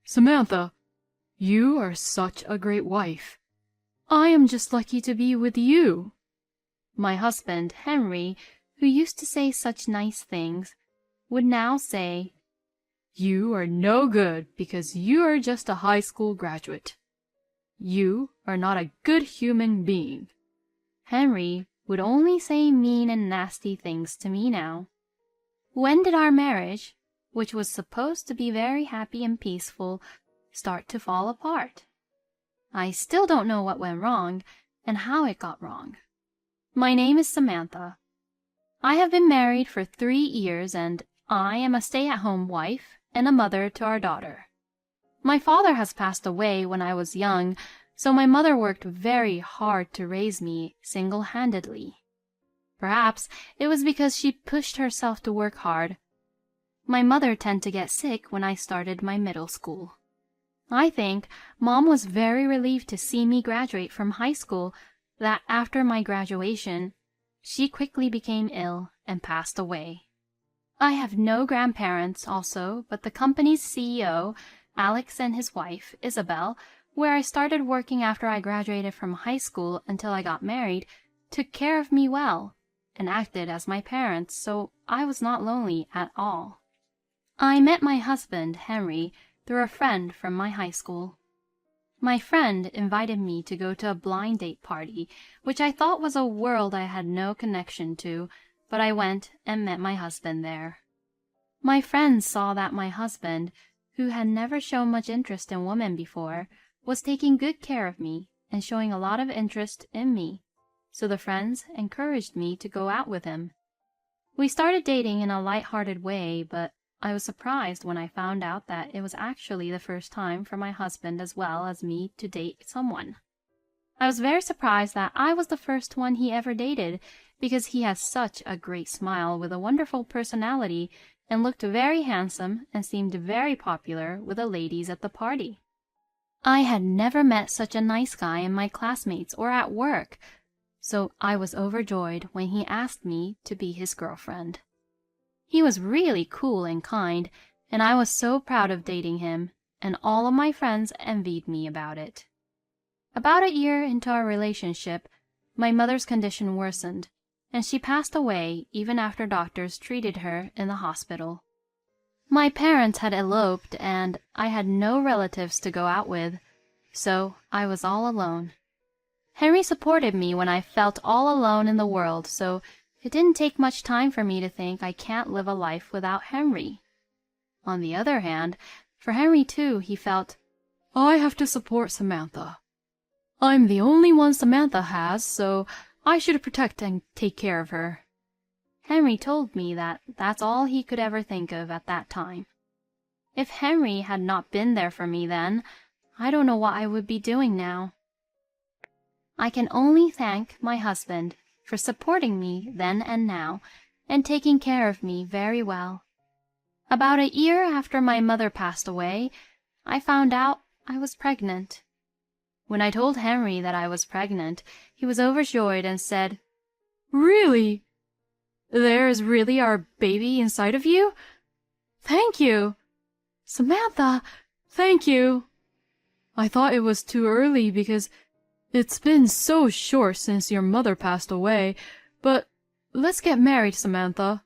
Samantha, you are such a great wife. I am just lucky to be with you." My husband, Henry, who used to say such nice things, would now say, "You are no good because you are just a high school graduate. You are not a good human being." Henry would only say mean and nasty things to me now. When did our marriage, which was supposed to be very happy and peaceful, start to fall apart? I still don't know what went wrong and how it got wrong. My name is Samantha. I have been married for 3 years, and I am a stay-at-home wife and a mother to our daughter. My father has passed away when I was young, so my mother worked very hard to raise me single-handedly. Perhaps it was because she pushed herself to work hard. My mother tended to get sick when I started my middle school. I think Mom was very relieved to see me graduate from high school, that after my graduation, she quickly became ill and passed away. I have no grandparents also, but the company's CEO, Alex, and his wife, Isabel, where I started working after I graduated from high school until I got married, took care of me well and acted as my parents, so I was not lonely at all. I met my husband, Henry, through a friend from my high school. My friend invited me to go to a blind date party, which I thought was a world I had no connection to, but I went and met my husband there. My friends saw that my husband, who had never shown much interest in women before, was taking good care of me and showing a lot of interest in me, so the friends encouraged me to go out with him. We started dating in a light-hearted way, but I was surprised when I found out that it was actually the first time for my husband as well as me to date someone. I was very surprised that I was the first one he ever dated, because he has such a great smile with a wonderful personality and looked very handsome and seemed very popular with the ladies at the party. I had never met such a nice guy in my classmates or at work, so I was overjoyed when he asked me to be his girlfriend. He was really cool and kind, and I was so proud of dating him, and all of my friends envied me about it. About a year into our relationship, my mother's condition worsened, and she passed away even after doctors treated her in the hospital. My parents had eloped, and I had no relatives to go out with, so I was all alone. Henry supported me when I felt all alone in the world, so it didn't take much time for me to think I can't live a life without Henry. On the other hand, for Henry too, he felt, "I have to support Samantha. I'm the only one Samantha has, so I should protect and take care of her." Henry told me that that's all he could ever think of at that time. If Henry had not been there for me then, I don't know what I would be doing now. I can only thank my husband for supporting me then and now, and taking care of me very well. About a year after my mother passed away, I found out I was pregnant. When I told Henry that I was pregnant, he was overjoyed and said, "Really? There is really our baby inside of you? Thank you! Samantha, thank you! I thought it was too early because it's been so short since your mother passed away, but let's get married, Samantha.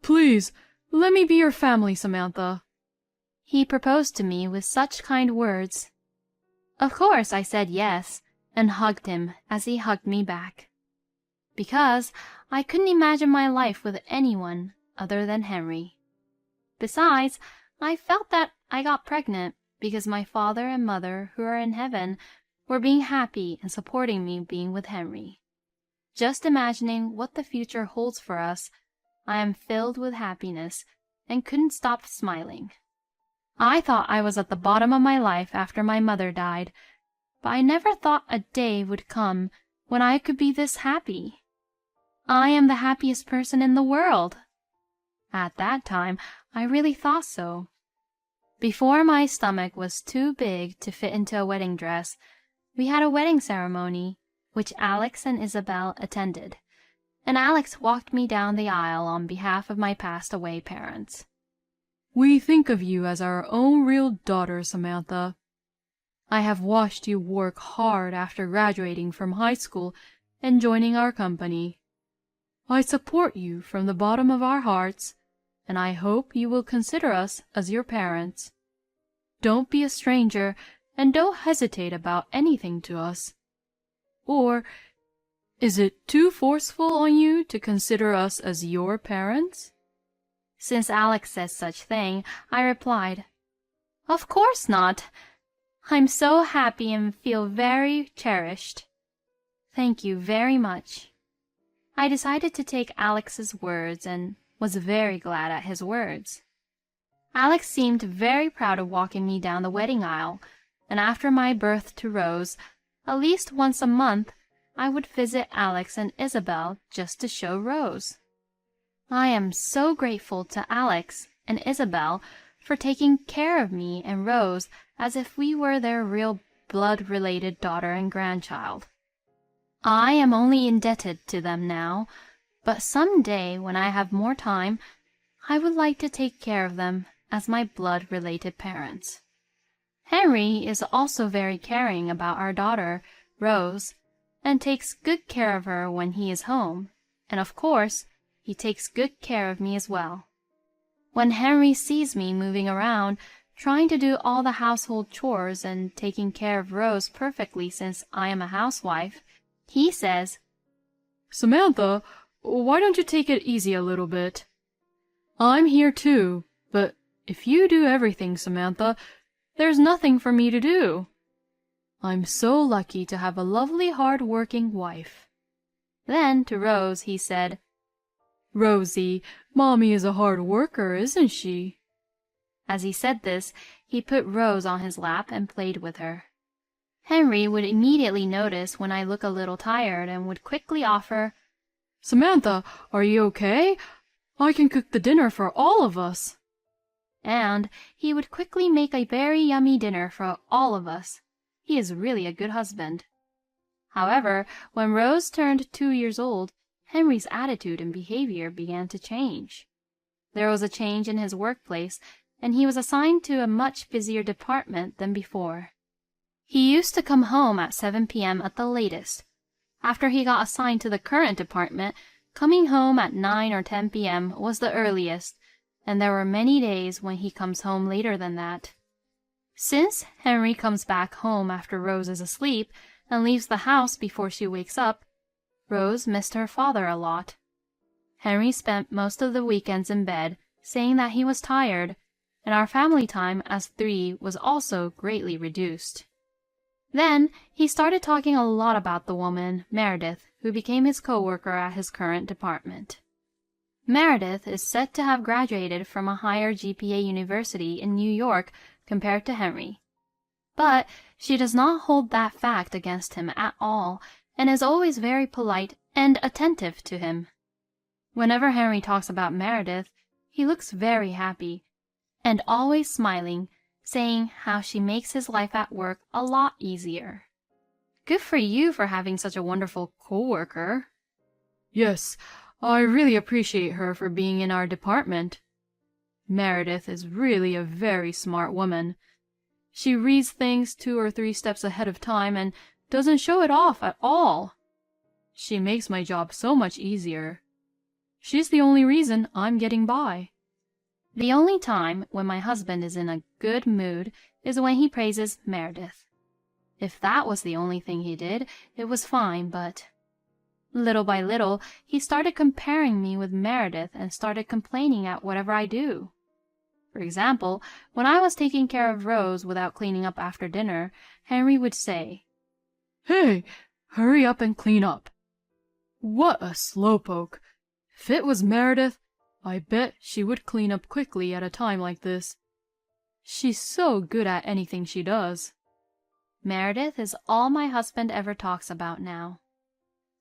Please, let me be your family, Samantha." He proposed to me with such kind words. Of course I said yes, and hugged him as he hugged me back, because I couldn't imagine my life with anyone other than Henry. Besides, I felt that I got pregnant because my father and mother, who are in heaven, were being happy and supporting me being with Henry. Just imagining what the future holds for us, I am filled with happiness and couldn't stop smiling. I thought I was at the bottom of my life after my mother died, but I never thought a day would come when I could be this happy. I am the happiest person in the world. At that time, I really thought so. Before my stomach was too big to fit into a wedding dress, we had a wedding ceremony, which Alex and Isabel attended, and Alex walked me down the aisle on behalf of my passed-away parents. We think of you as our own real daughter, Samantha. I have watched you work hard after graduating from high school and joining our company. I support you from the bottom of our hearts, and I hope you will consider us as your parents. Don't be a stranger, and don't hesitate about anything to us. Or is it too forceful on you to consider us as your parents? Since Alex says such thing, I replied, "Of course not. I'm so happy and feel very cherished. Thank you very much." I decided to take Alex's words and was very glad at his words. Alex seemed very proud of walking me down the wedding aisle, and after my birth to Rose, at least once a month, I would visit Alex and Isabel just to show Rose. I am so grateful to Alex and Isabel for taking care of me and Rose as if we were their real blood-related daughter and grandchild. I am only indebted to them now, but some day when I have more time, I would like to take care of them as my blood-related parents. Henry is also very caring about our daughter, Rose, and takes good care of her when he is home, and of course, he takes good care of me as well. When Henry sees me moving around, trying to do all the household chores and taking care of Rose perfectly since I am a housewife, he says, Samantha, why don't you take it easy a little bit? I'm here too, but if you do everything, Samantha, there's nothing for me to do. I'm so lucky to have a lovely hard-working wife. Then to Rose he said, Rosie, Mommy is a hard worker, isn't she? As he said this, he put Rose on his lap and played with her. Henry would immediately notice when I look a little tired and would quickly offer, Samantha, are you okay? I can cook the dinner for all of us. And he would quickly make a very yummy dinner for all of us. He is really a good husband. However, when Rose turned 2 years old, Henry's attitude and behavior began to change. There was a change in his workplace, and he was assigned to a much busier department than before. He used to come home at 7 p.m. at the latest. After he got assigned to the current department, coming home at 9 or 10 p.m. was the earliest, and there were many days when he comes home later than that. Since Henry comes back home after Rose is asleep and leaves the house before she wakes up, Rose missed her father a lot. Henry spent most of the weekends in bed, saying that he was tired, and our family time as 3 was also greatly reduced. Then he started talking a lot about the woman, Meredith, who became his co-worker at his current department. Meredith is said to have graduated from a higher GPA university in New York compared to Henry. But she does not hold that fact against him at all, and is always very polite and attentive to him. Whenever Henry talks about Meredith, he looks very happy, and always smiling, saying how she makes his life at work a lot easier. Good for you for having such a wonderful co-worker. Yes, I really appreciate her for being in our department. Meredith is really a very smart woman. She reads things 2 or 3 steps ahead of time and doesn't show it off at all. She makes my job so much easier. She's the only reason I'm getting by. The only time when my husband is in a good mood is when he praises Meredith. If that was the only thing he did, it was fine, but little by little, he started comparing me with Meredith and started complaining at whatever I do. For example, when I was taking care of Rose without cleaning up after dinner, Henry would say, Hey, hurry up and clean up. What a slowpoke. If it was Meredith, I bet she would clean up quickly at a time like this. She's so good at anything she does. Meredith is all my husband ever talks about now.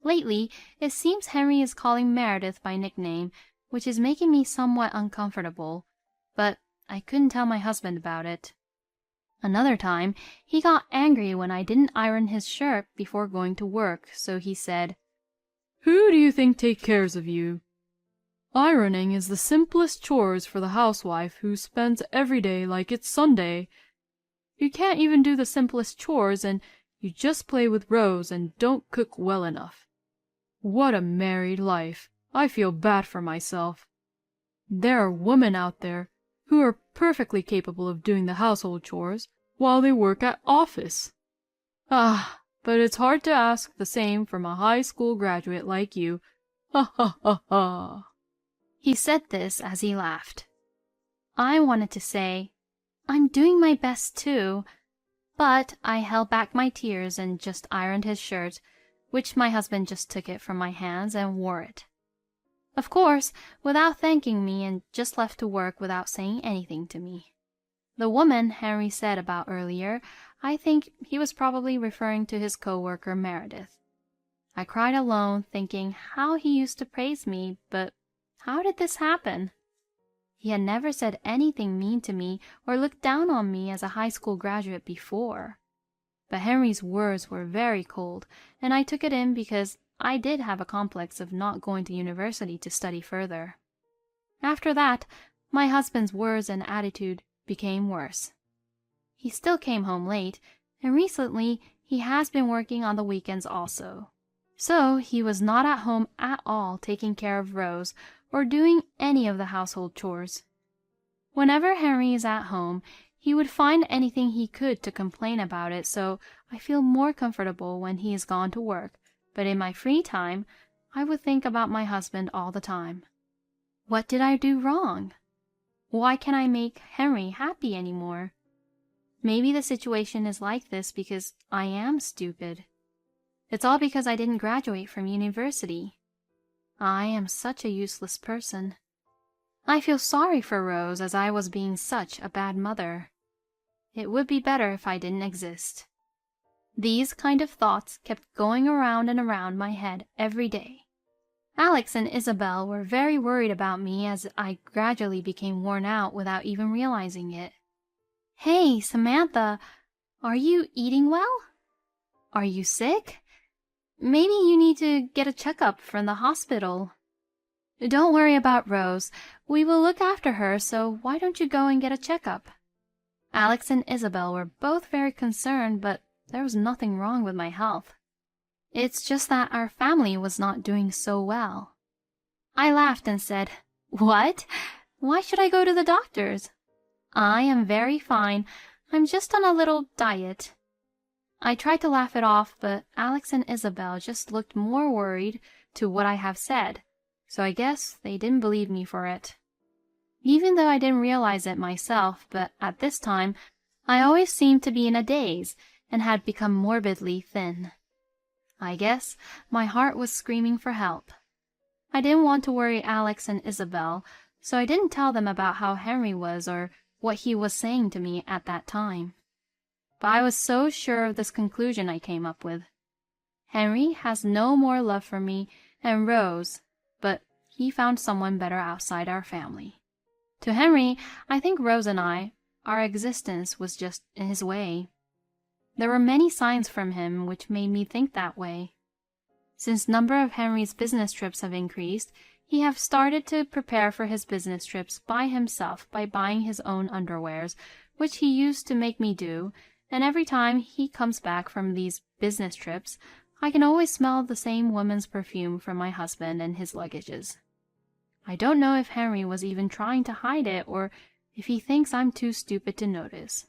Lately, it seems Henry is calling Meredith by nickname, which is making me somewhat uncomfortable, but I couldn't tell my husband about it. Another time, he got angry when I didn't iron his shirt before going to work, so he said, Who do you think takes care of you? Ironing is the simplest chores for the housewife who spends every day like it's Sunday. You can't even do the simplest chores, and you just play with Rose and don't cook well enough. What a married life! I feel bad for myself. There are women out there who are perfectly capable of doing the household chores while they work at office. Ah, but it's hard to ask the same from a high school graduate like you. Ha ha ha ha. He said this as he laughed. I wanted to say, I'm doing my best too, but I held back my tears and just ironed his shirt, which my husband just took it from my hands and wore it. Of course, without thanking me, and just left to work without saying anything to me. The woman Henry said about earlier, I think he was probably referring to his co-worker Meredith. I cried alone, thinking how he used to praise me, but how did this happen? He had never said anything mean to me or looked down on me as a high school graduate before. But Henry's words were very cold, and I took it in because I did have a complex of not going to university to study further. After that, my husband's words and attitude became worse. He still came home late, and recently he has been working on the weekends also. So he was not at home at all taking care of Rose or doing any of the household chores. Whenever Henry is at home, he would find anything he could to complain about it, so I feel more comfortable when he is gone to work, but in my free time, I would think about my husband all the time. What did I do wrong? Why can't I make Henry happy anymore? Maybe the situation is like this because I am stupid. It's all because I didn't graduate from university. I am such a useless person. I feel sorry for Rose as I was being such a bad mother. It would be better if I didn't exist. These kind of thoughts kept going around and around my head every day. Alex and Isabel were very worried about me as I gradually became worn out without even realizing it. Hey, Samantha, are you eating well? Are you sick? Maybe you need to get a checkup from the hospital. Don't worry about Rose. We will look after her, so why don't you go and get a checkup? Alex and Isabel were both very concerned, but there was nothing wrong with my health. It's just that our family was not doing so well. I laughed and said, What? Why should I go to the doctors? I am very fine. I'm just on a little diet. I tried to laugh it off, but Alex and Isabel just looked more worried to what I have said, so I guess they didn't believe me for it. Even though I didn't realize it myself, but at this time, I always seemed to be in a daze and had become morbidly thin. I guess my heart was screaming for help. I didn't want to worry Alex and Isabel, so I didn't tell them about how Henry was or what he was saying to me at that time. But I was so sure of this conclusion I came up with. Henry has no more love for me and Rose, but he found someone better outside our family. To Henry, I think Rose and our existence was just in his way. There were many signs from him which made me think that way. Since number of Henry's business trips have increased, he have started to prepare for his business trips by himself by buying his own underwears, which he used to make me do, and every time he comes back from these business trips, I can always smell the same woman's perfume from my husband and his luggages. I don't know if Henry was even trying to hide it or if he thinks I'm too stupid to notice.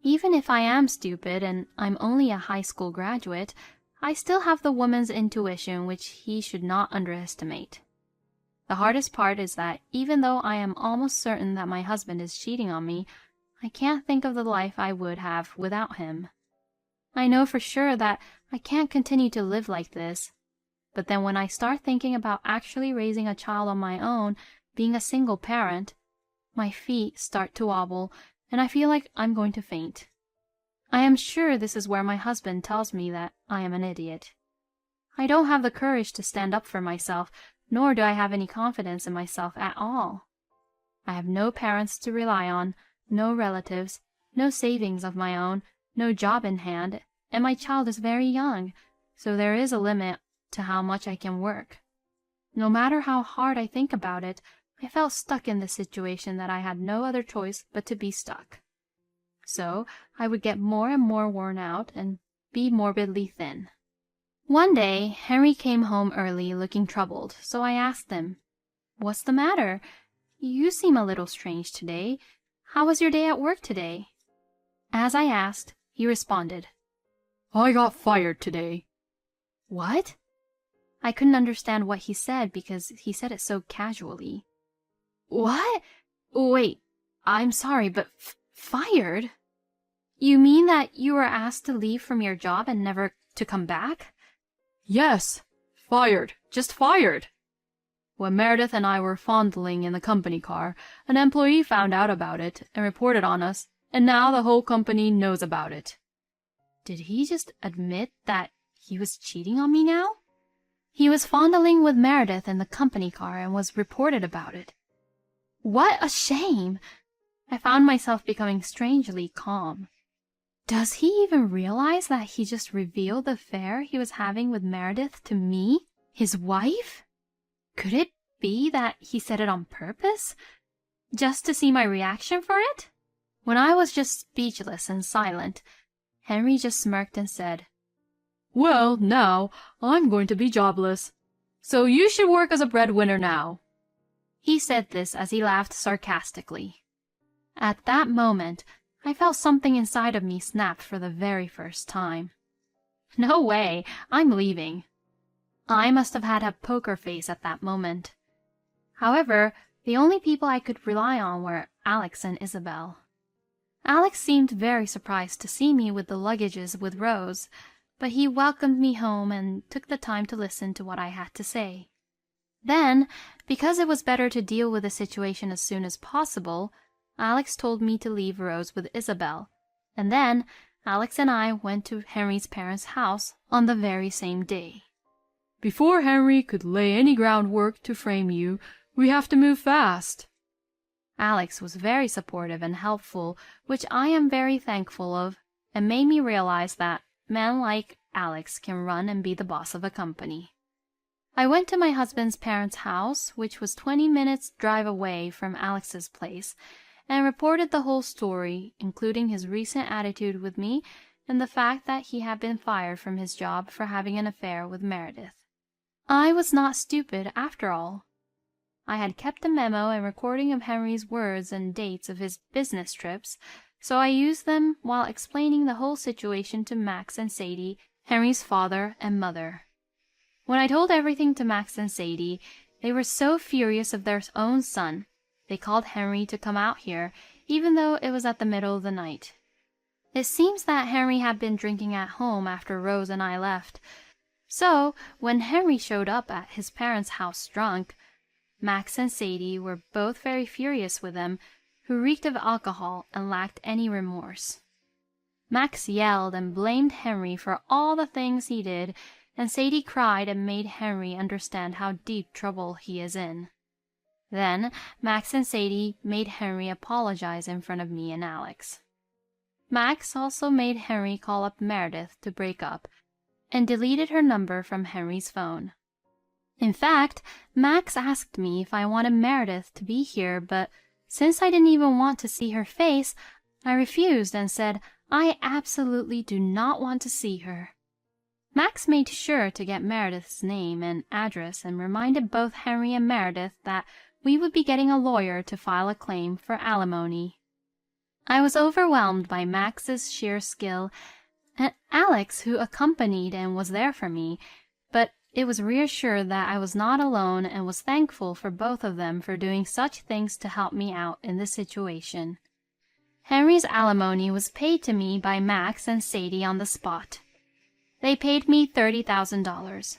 Even if I am stupid and I'm only a high school graduate, I still have the woman's intuition which he should not underestimate. The hardest part is that even though I am almost certain that my husband is cheating on me, I can't think of the life I would have without him. I know for sure that I can't continue to live like this. But then when I start thinking about actually raising a child on my own, being a single parent, my feet start to wobble and I feel like I'm going to faint. I am sure this is where my husband tells me that I am an idiot. I don't have the courage to stand up for myself, nor do I have any confidence in myself at all. I have no parents to rely on, no relatives, no savings of my own, no job in hand, and my child is very young, so there is a limit to how much I can work. No matter how hard I think about it, I felt stuck in this situation that I had no other choice but to be stuck. So I would get more and more worn out and be morbidly thin. One day, Henry came home early looking troubled, so I asked him, "What's the matter? You seem a little strange today. How was your day at work today?" As I asked, he responded, I got fired today. "What?" I couldn't understand what he said because he said it so casually. "What? Wait, I'm sorry, but fired? You mean that you were asked to leave from your job and never to come back?" Yes, fired. Just fired. When Meredith and I were fondling in the company car, an employee found out about it and reported on us, and now the whole company knows about it. Did he just admit that he was cheating on me now? He was fondling with Meredith in the company car and was reported about it. What a shame! I found myself becoming strangely calm. Does he even realize that he just revealed the affair he was having with Meredith to me, his wife? Could it be that he said it on purpose? Just to see my reaction for it? When I was just speechless and silent, Henry just smirked and said, Well, now I'm going to be jobless, so you should work as a breadwinner now. He said this as he laughed sarcastically. At that moment, I felt something inside of me snap for the very first time. No way, I'm leaving. I must have had a poker face at that moment. However, the only people I could rely on were Alex and Isabel. Alex seemed very surprised to see me with the luggages with Rose, but he welcomed me home and took the time to listen to what I had to say. Then, because it was better to deal with the situation as soon as possible, Alex told me to leave Rose with Isabel, and then Alex and I went to Henry's parents' house on the very same day. Before Henry could lay any groundwork to frame you, we have to move fast. Alex was very supportive and helpful, which I am very thankful of, and made me realize that men like Alex can run and be the boss of a company. I went to my husband's parents' house, which was 20 minutes' drive away from Alex's place, and reported the whole story, including his recent attitude with me and the fact that he had been fired from his job for having an affair with Meredith. I was not stupid, after all. I had kept a memo and recording of Henry's words and dates of his business trips, so I used them while explaining the whole situation to Max and Sadie, Henry's father and mother. When I told everything to Max and Sadie, they were so furious of their own son. They called Henry to come out here, even though it was at the middle of the night. It seems that Henry had been drinking at home after Rose and I left. So, when Henry showed up at his parents' house drunk, Max and Sadie were both very furious with him, who reeked of alcohol and lacked any remorse. Max yelled and blamed Henry for all the things he did, and Sadie cried and made Henry understand how deep trouble he is in. Then Max and Sadie made Henry apologize in front of me and Alex. Max also made Henry call up Meredith to break up, and deleted her number from Henry's phone. In fact, Max asked me if I wanted Meredith to be here, but since I didn't even want to see her face, I refused and said I absolutely do not want to see her. Max made sure to get Meredith's name and address and reminded both Henry and Meredith that we would be getting a lawyer to file a claim for alimony. I was overwhelmed by Max's sheer skill, and Alex, who accompanied and was there for me, but it was reassured that I was not alone and was thankful for both of them for doing such things to help me out in this situation. Henry's alimony was paid to me by Max and Sadie on the spot. They paid me $30,000.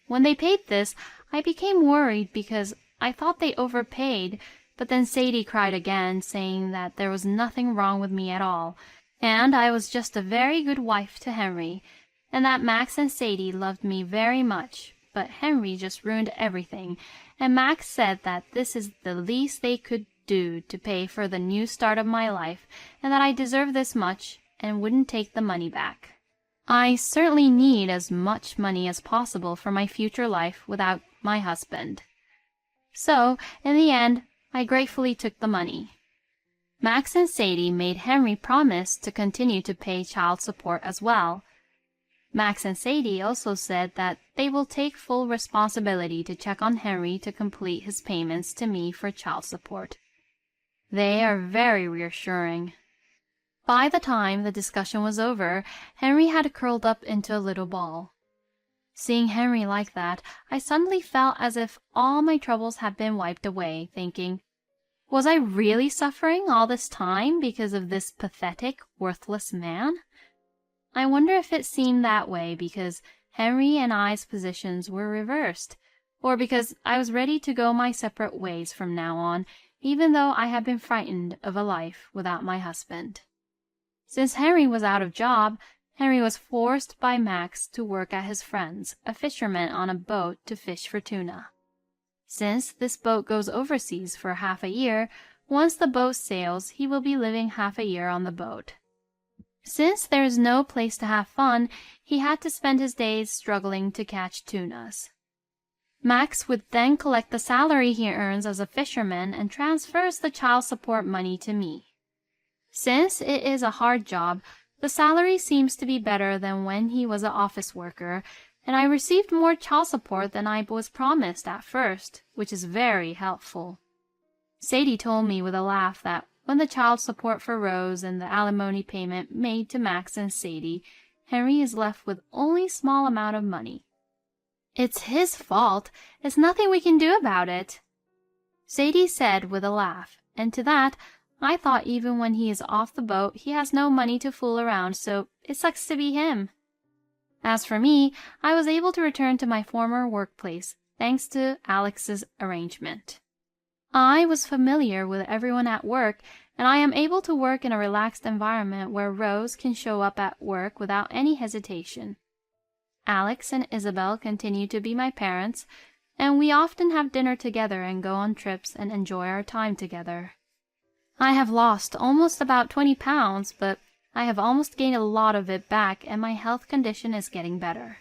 When they paid this, I became worried because I thought they overpaid, but then Sadie cried again, saying that there was nothing wrong with me at all, and I was just a very good wife to Henry, and that Max and Sadie loved me very much, but Henry just ruined everything, and Max said that this is the least they could do to pay for the new start of my life, and that I deserve this much and wouldn't take the money back. I certainly need as much money as possible for my future life without my husband. So, in the end, I gratefully took the money. Max and Sadie made Henry promise to continue to pay child support as well. Max and Sadie also said that they will take full responsibility to check on Henry to complete his payments to me for child support. They are very reassuring. By the time the discussion was over, Henry had curled up into a little ball. Seeing Henry like that, I suddenly felt as if all my troubles had been wiped away, thinking, was I really suffering all this time because of this pathetic, worthless man? I wonder if it seemed that way because Henry and I's positions were reversed, or because I was ready to go my separate ways from now on, even though I had been frightened of a life without my husband. Since Henry was out of job, Henry was forced by Max to work at his friend's, a fisherman on a boat to fish for tuna. Since this boat goes overseas for half a year, once the boat sails, he will be living half a year on the boat. Since there is no place to have fun, he had to spend his days struggling to catch tunas. Max would then collect the salary he earns as a fisherman and transfers the child support money to me. Since it is a hard job, the salary seems to be better than when he was an office worker, and I received more child support than I was promised at first, which is very helpful. Sadie told me with a laugh that when the child support for Rose and the alimony payment made to Max and Sadie, Henry is left with only a small amount of money. It's his fault. There's nothing we can do about it, Sadie said with a laugh, and to that, I thought even when he is off the boat, he has no money to fool around, so it sucks to be him. As for me, I was able to return to my former workplace, thanks to Alex's arrangement. I was familiar with everyone at work, and I am able to work in a relaxed environment where Rose can show up at work without any hesitation. Alex and Isabel continue to be my parents, and we often have dinner together and go on trips and enjoy our time together. I have lost almost about 20 pounds, but I have almost gained a lot of it back and my health condition is getting better.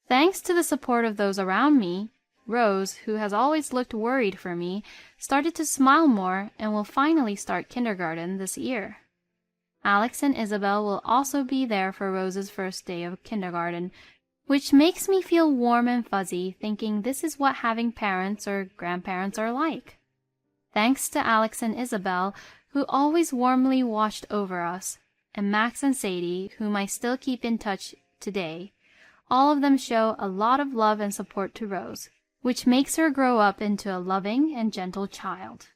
Thanks to the support of those around me, Rose, who has always looked worried for me, started to smile more and will finally start kindergarten this year. Alex and Isabel will also be there for Rose's first day of kindergarten, which makes me feel warm and fuzzy, thinking this is what having parents or grandparents are like. Thanks to Alex and Isabel, who always warmly watched over us, and Max and Sadie, whom I still keep in touch today, all of them show a lot of love and support to Rose, which makes her grow up into a loving and gentle child.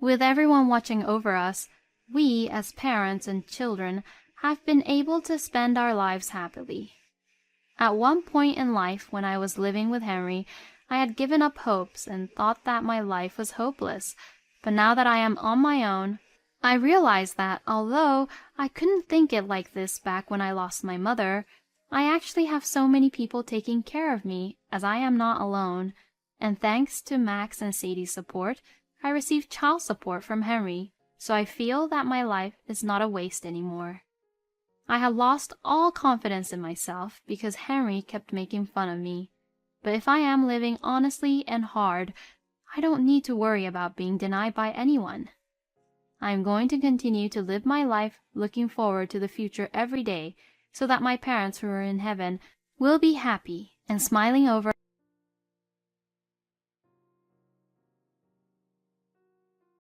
With everyone watching over us, we, as parents and children, have been able to spend our lives happily. At one point in life when I was living with Henry, I had given up hopes and thought that my life was hopeless, but now that I am on my own, I realize that although I couldn't think it like this back when I lost my mother, I actually have so many people taking care of me as I am not alone, and thanks to Max and Sadie's support, I received child support from Henry, so I feel that my life is not a waste anymore. I had lost all confidence in myself because Henry kept making fun of me. But if I am living honestly and hard, I don't need to worry about being denied by anyone. I am going to continue to live my life looking forward to the future every day so that my parents who are in heaven will be happy and smiling over